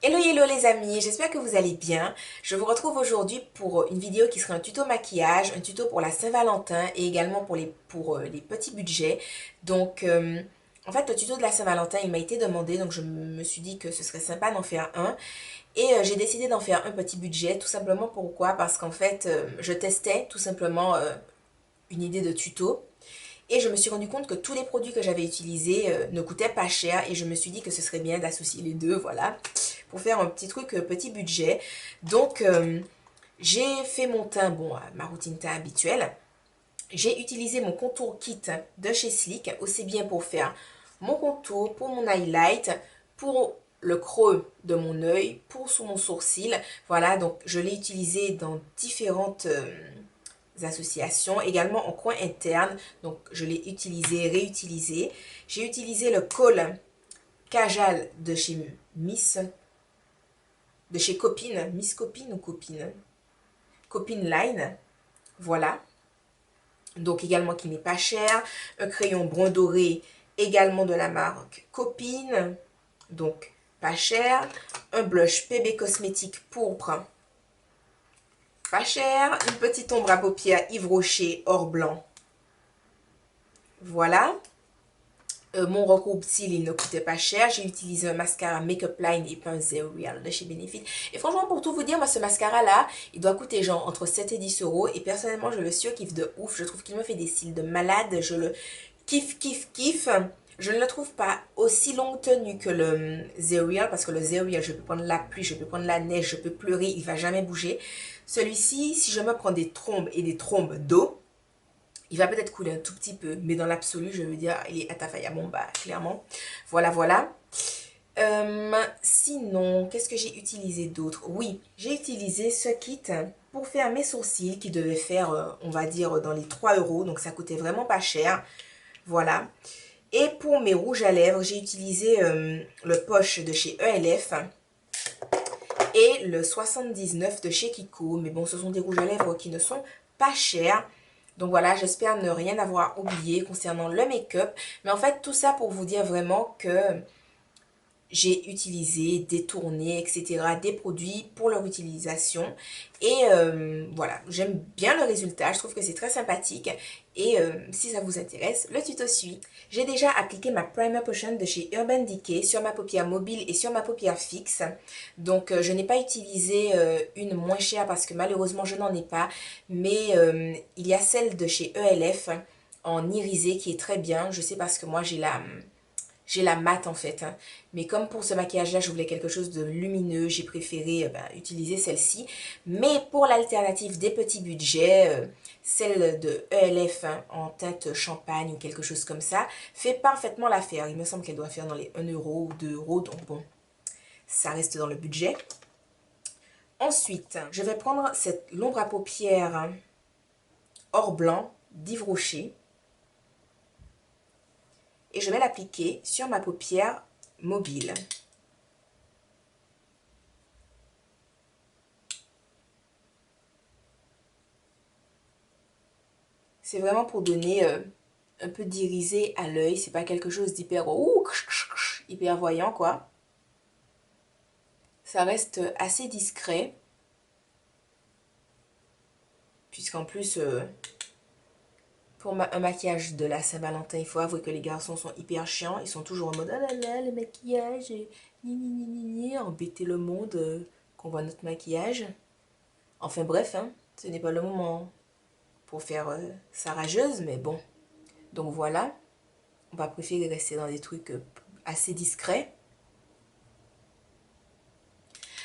Hello hello les amis, j'espère que vous allez bien. Je vous retrouve aujourd'hui pour une vidéo qui sera un tuto maquillage, un tuto pour la Saint-Valentin et également pour les petits budgets. Donc en fait le tuto de la Saint-Valentin il m'a été demandé donc je me suis dit que ce serait sympa d'en faire un. Et j'ai décidé d'en faire un petit budget tout simplement pourquoi? Parce qu'en fait je testais tout simplement une idée de tuto. Et je me suis rendu compte que tous les produits que j'avais utilisés ne coûtaient pas cher et je me suis dit que ce serait bien d'associer les deux, voilà, pour faire un petit truc petit budget. Donc j'ai fait mon teint, bon, ma routine teint habituelle. J'ai utilisé mon contour kit de chez Sleek, aussi bien pour faire mon contour, pour mon highlight, pour le creux de mon œil, pour sous mon sourcil. Voilà, donc je l'ai utilisé dans différentes associations, également en coin interne. Donc je l'ai utilisé, réutilisé. J'ai utilisé le col Kajal de chez Miss, de chez Copine, Miss Copine ou Copine, Copine Line, voilà. Donc également qui n'est pas cher. Un crayon brun doré, également de la marque Copine, donc pas cher. Un blush PB Cosmétique pourpre, pas cher. Une petite ombre à paupières Yves Rocher or blanc, voilà. Mon recoupe cils, il ne coûtait pas cher. J'ai utilisé un mascara Makeup Line et pas un Zero Real de chez Benefit. Et franchement, pour tout vous dire, moi, ce mascara-là, il doit coûter genre entre 7 et 10 euros. Et personnellement, je le surkiffe de ouf. Je trouve qu'il me fait des cils de malade. Je le kiffe. Je ne le trouve pas aussi longue tenue que le Zero Real parce que le Zero Real, je peux prendre la pluie, je peux prendre la neige, je peux pleurer, il va jamais bouger. Celui-ci, si je me prends des trombes et des trombes d'eau, il va peut-être couler un tout petit peu, mais dans l'absolu, je veux dire, il est à Atafaya-Bomba, clairement. Voilà, voilà. Sinon, qu'est-ce que j'ai utilisé d'autre? Oui, j'ai utilisé ce kit pour faire mes sourcils qui devait faire, on va dire, dans les 3 euros. Donc, ça coûtait vraiment pas cher. Voilà. Et pour mes rouges à lèvres, j'ai utilisé le poche de chez ELF et le 79 de chez Kiko. Mais bon, ce sont des rouges à lèvres qui ne sont pas chers. Donc voilà, j'espère ne rien avoir oublié concernant le make-up. Mais en fait, tout ça pour vous dire vraiment que j'ai utilisé, détourné, etc. des produits pour leur utilisation. Et voilà, j'aime bien le résultat, je trouve que c'est très sympathique. Et si ça vous intéresse, le tuto suit. J'ai déjà appliqué ma Primer Potion de chez Urban Decay sur ma paupière mobile et sur ma paupière fixe. Donc je n'ai pas utilisé une moins chère parce que malheureusement je n'en ai pas. Mais il y a celle de chez ELF en irisé qui est très bien. Je sais parce que moi j'ai la mat en fait, hein. Mais comme pour ce maquillage là je voulais quelque chose de lumineux, j'ai préféré utiliser celle-ci. Mais pour l'alternative des petits budgets, celle de ELF hein, en teinte champagne ou quelque chose comme ça fait parfaitement l'affaire. Il me semble qu'elle doit faire dans les 1 euro ou 2 euros, donc bon, ça reste dans le budget. Ensuite, je vais prendre cette l'ombre à paupières hein, or blanc d'Yves Rocher et je vais l'appliquer sur ma paupière mobile. C'est vraiment pour donner un peu d'irisé à l'œil. C'est pas quelque chose d'hyper hyper voyant quoi. Ça reste assez discret. Puisqu'en plus, pour un maquillage de la Saint-Valentin, il faut avouer que les garçons sont hyper chiants. Ils sont toujours en mode ah là là, le maquillage, ni, embêter le monde qu'on voit notre maquillage. Enfin bref, hein, ce n'est pas le moment pour faire sa rageuse, mais bon. Donc voilà, on va préférer rester dans des trucs assez discrets.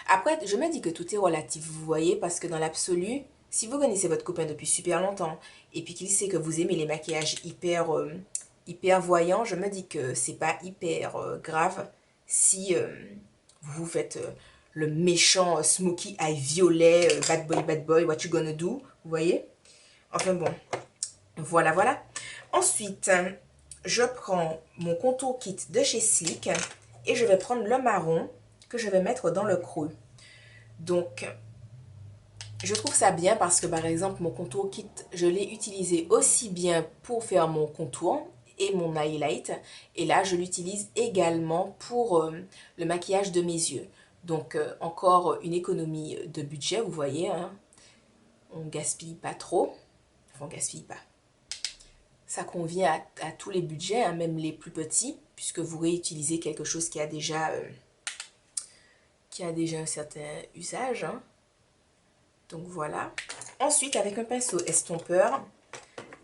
Après, je me dis que tout est relatif, vous voyez, parce que dans l'absolu, si vous connaissez votre copain depuis super longtemps et puis qu'il sait que vous aimez les maquillages hyper voyants, je me dis que c'est pas hyper grave si vous faites le méchant smoky eye violet, bad boy, what you gonna do, vous voyez? Enfin bon, voilà, voilà. Ensuite, je prends mon contour kit de chez Sleek et je vais prendre le marron que je vais mettre dans le creux. Donc, je trouve ça bien parce que par exemple, mon contour kit, je l'ai utilisé aussi bien pour faire mon contour et mon highlight. Et là, je l'utilise également pour le maquillage de mes yeux. Donc, encore une économie de budget, vous voyez, hein. On gaspille pas trop. Enfin, on gaspille pas. Ça convient à tous les budgets, hein, même les plus petits, puisque vous réutilisez quelque chose qui a déjà un certain usage, hein. Donc voilà. Ensuite, avec un pinceau estompeur,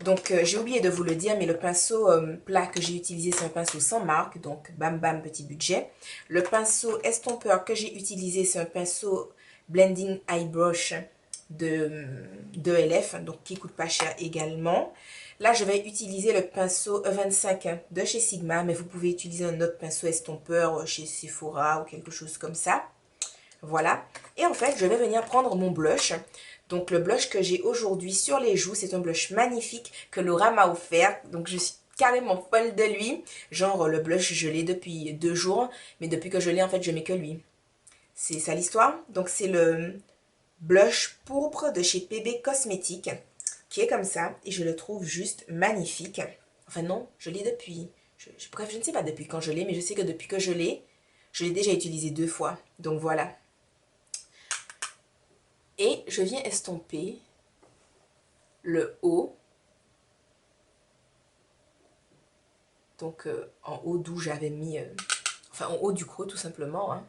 donc j'ai oublié de vous le dire, mais le pinceau plat que j'ai utilisé, c'est un pinceau sans marque, donc bam bam petit budget. Le pinceau estompeur que j'ai utilisé, c'est un pinceau Blending Eyebrush de LF, donc qui coûte pas cher également. Là, je vais utiliser le pinceau E25 de chez Sigma, mais vous pouvez utiliser un autre pinceau estompeur chez Sephora ou quelque chose comme ça. Voilà. Et en fait, je vais venir prendre mon blush. Donc, le blush que j'ai aujourd'hui sur les joues, c'est un blush magnifique que Laura m'a offert. Donc, je suis carrément folle de lui. Genre, le blush, je l'ai depuis 2 jours. Mais depuis que je l'ai, en fait, je mets que lui. C'est ça l'histoire. Donc, c'est le blush pourpre de chez PB Cosmetics, qui est comme ça. Et je le trouve juste magnifique. Enfin, non, je l'ai depuis... bref, je ne sais pas depuis quand je l'ai, mais je sais que depuis que je l'ai déjà utilisé 2 fois. Donc, voilà. Et je viens estomper le haut. Donc en haut d'où j'avais mis... enfin en haut du creux tout simplement. Hein.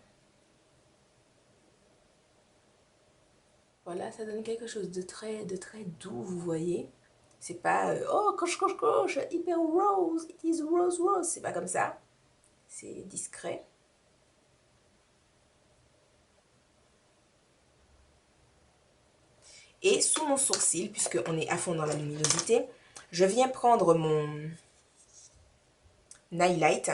Voilà, ça donne quelque chose de très doux, vous voyez. C'est pas oh coche, hyper rose, it is rose rose. C'est pas comme ça. C'est discret. Et sous mon sourcil, puisqu'on est à fond dans la luminosité, je viens prendre mon highlight,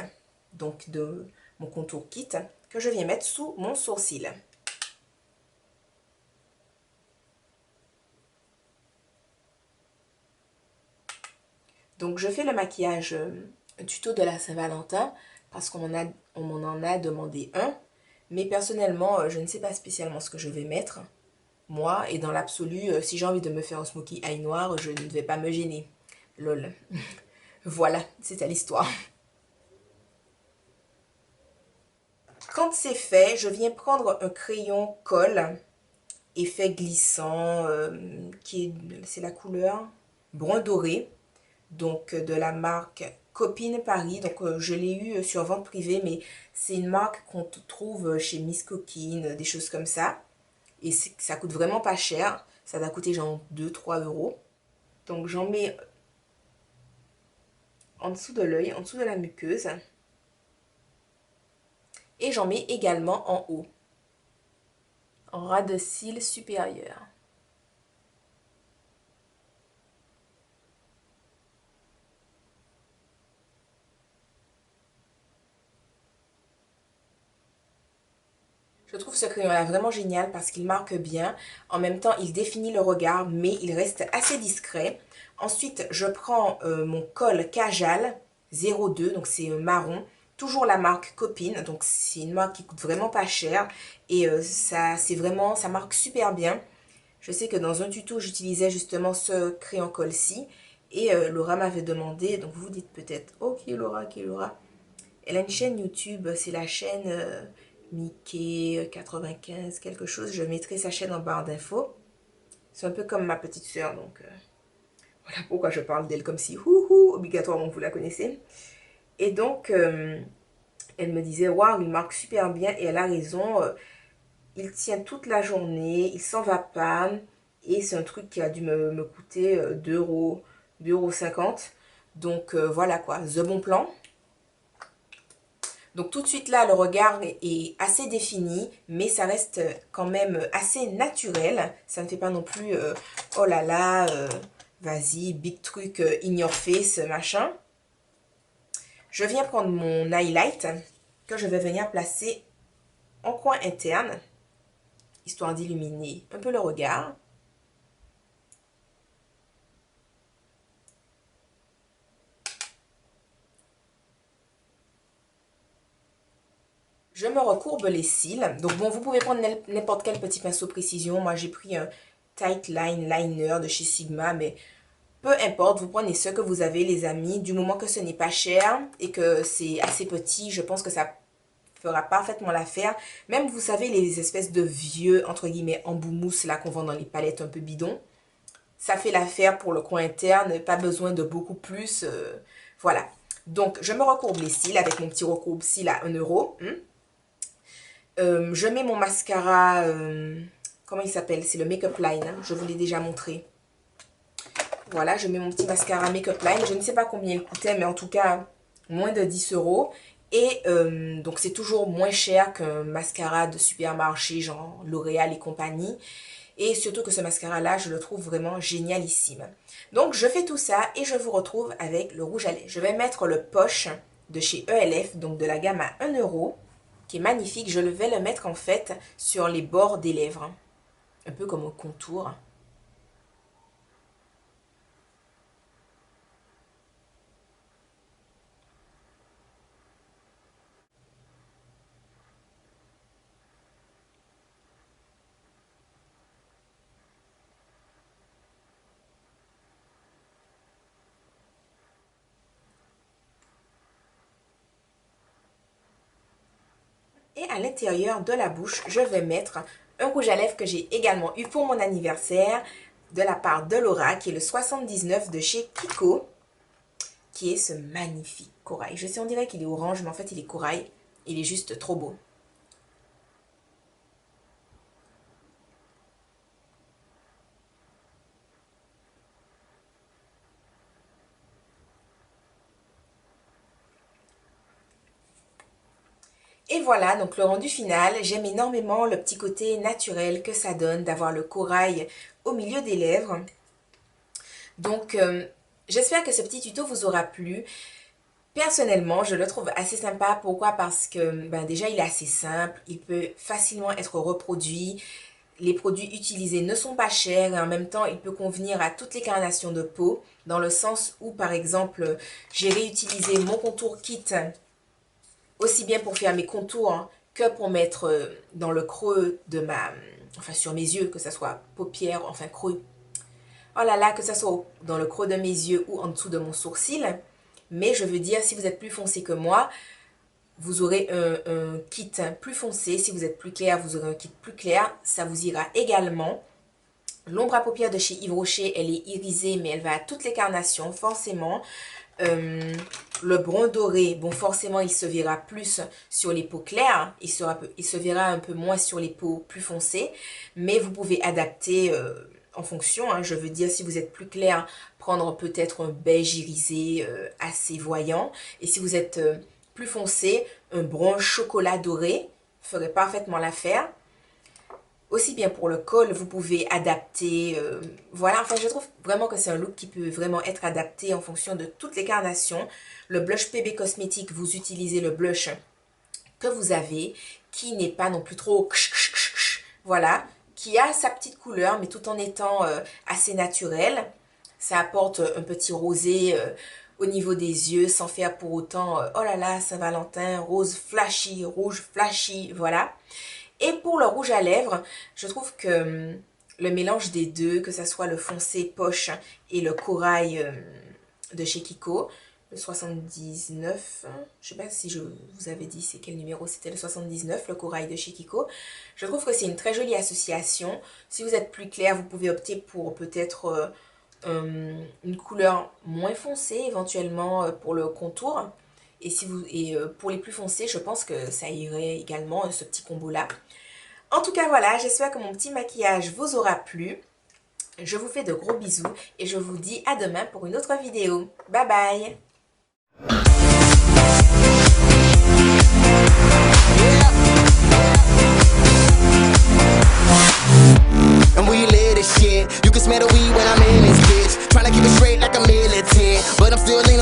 donc de mon contour kit, que je viens mettre sous mon sourcil. Donc je fais le maquillage tuto de la Saint-Valentin parce qu'on m'en en a demandé un. Mais personnellement, je ne sais pas spécialement ce que je vais mettre. Moi, et dans l'absolu, si j'ai envie de me faire un smokey eye noir, je ne vais pas me gêner. Lol. Voilà, c'est à l'histoire. Quand c'est fait, je viens prendre un crayon colle, effet glissant, c'est la couleur brun doré, donc de la marque Copine Paris. Donc je l'ai eu sur vente privée, mais c'est une marque qu'on trouve chez Miss Coquine, des choses comme ça. Et ça coûte vraiment pas cher, ça va coûter genre 2-3 euros. Donc j'en mets en dessous de l'œil, en dessous de la muqueuse. Et j'en mets également en haut, en ras de cils supérieur. Je trouve ce crayon-là vraiment génial parce qu'il marque bien. En même temps, il définit le regard, mais il reste assez discret. Ensuite, je prends mon col Kajal 02, donc c'est marron. Toujours la marque Copine, donc c'est une marque qui coûte vraiment pas cher. Et ça marque super bien. Je sais que dans un tuto, j'utilisais justement ce crayon colle-ci. Et Laura m'avait demandé, donc vous dites peut-être, ok Laura, ok Laura. Elle a une chaîne YouTube, c'est la chaîne Mickey 95 quelque chose. Je mettrai sa chaîne en barre d'infos. C'est un peu comme ma petite soeur, donc voilà pourquoi je parle d'elle comme si, obligatoirement vous la connaissez. Et donc, elle me disait, waouh, il marque super bien et elle a raison. Il tient toute la journée, il s'en va pas. Et c'est un truc qui a dû me coûter 2 euros, 2,50 €. Donc voilà quoi, the bon plan. Donc tout de suite là, le regard est assez défini, mais ça reste quand même assez naturel. Ça ne fait pas non plus, oh là là, vas-y, big truc in your face, machin. Je viens prendre mon highlight que je vais venir placer en coin interne, histoire d'illuminer un peu le regard. Je me recourbe les cils. Donc bon, vous pouvez prendre n'importe quel petit pinceau précision. Moi, j'ai pris un Tight Line Liner de chez Sigma, mais peu importe, vous prenez ce que vous avez, les amis. Du moment que ce n'est pas cher et que c'est assez petit, je pense que ça fera parfaitement l'affaire. Même, vous savez, les espèces de vieux, entre guillemets, embouts mousse là qu'on vend dans les palettes un peu bidons. Ça fait l'affaire pour le coin interne, pas besoin de beaucoup plus. Voilà. Donc, je me recourbe les cils avec mon petit recourbe-cils à 1 €. Je mets mon mascara, comment il s'appelle? C'est le Make Up Line, hein. Je vous l'ai déjà montré. Voilà, je mets mon petit mascara Make Up Line. Je ne sais pas combien il coûtait, mais en tout cas, moins de 10 €. Et donc, c'est toujours moins cher qu'un mascara de supermarché, genre L'Oréal et compagnie. Et surtout que ce mascara-là, je le trouve vraiment génialissime. Donc, je fais tout ça et je vous retrouve avec le rouge à lèvres. Je vais mettre le Poche de chez ELF, donc de la gamme à 1 €, qui est magnifique. Je vais le mettre en fait sur les bords des lèvres, un peu comme au contour. Et à l'intérieur de la bouche, je vais mettre un rouge à lèvres que j'ai également eu pour mon anniversaire de la part de Laura, qui est le 79 de chez Kiko, qui est ce magnifique corail. Je sais, on dirait qu'il est orange, mais en fait il est corail. Il est juste trop beau. Et voilà, donc le rendu final. J'aime énormément le petit côté naturel que ça donne d'avoir le corail au milieu des lèvres. Donc, j'espère que ce petit tuto vous aura plu. Personnellement, je le trouve assez sympa. Pourquoi? Parce que déjà, il est assez simple. Il peut facilement être reproduit. Les produits utilisés ne sont pas chers et en même temps, il peut convenir à toutes les carnations de peau. Dans le sens où, par exemple, j'ai réutilisé mon contour kit aussi bien pour faire mes contours hein, que pour mettre dans le creux de enfin sur mes yeux, que ce soit paupières, enfin creux. Oh là là, que ce soit dans le creux de mes yeux ou en dessous de mon sourcil. Mais je veux dire, si vous êtes plus foncé que moi, vous aurez un kit plus foncé. Si vous êtes plus clair, vous aurez un kit plus clair. Ça vous ira également. L'ombre à paupières de chez Yves Rocher, elle est irisée, mais elle va à toutes les carnations, forcément. Le brun doré, bon forcément il se verra plus sur les peaux claires, il se verra un peu moins sur les peaux plus foncées, mais vous pouvez adapter en fonction, hein, je veux dire si vous êtes plus clair, prendre peut-être un beige irisé assez voyant, et si vous êtes plus foncé, un brun chocolat doré ferait parfaitement l'affaire. Aussi bien pour le col, vous pouvez adapter, voilà, enfin je trouve vraiment que c'est un look qui peut vraiment être adapté en fonction de toutes les carnations. Le blush PB Cosmétique, vous utilisez le blush que vous avez, qui n'est pas non plus trop, voilà, qui a sa petite couleur, mais tout en étant assez naturel. Ça apporte un petit rosé au niveau des yeux, sans faire pour autant, oh là là, Saint-Valentin, rose flashy, rouge flashy, voilà. Et pour le rouge à lèvres, je trouve que le mélange des deux, que ce soit le foncé poche et le corail de chez Kiko, le 79, je ne sais pas si je vous avais dit c'est quel numéro, c'était le 79, le corail de chez Kiko. Je trouve que c'est une très jolie association. Si vous êtes plus clair, vous pouvez opter pour peut-être une couleur moins foncée, éventuellement pour le contour. Et pour les plus foncés, je pense que ça irait également, ce petit combo-là. En tout cas, voilà, j'espère que mon petit maquillage vous aura plu. Je vous fais de gros bisous et je vous dis à demain pour une autre vidéo. Bye bye! And we lit as shit. You can smell the weed when I'm in this bitch. Tryna keep it straight like a militant, but I'm still leaning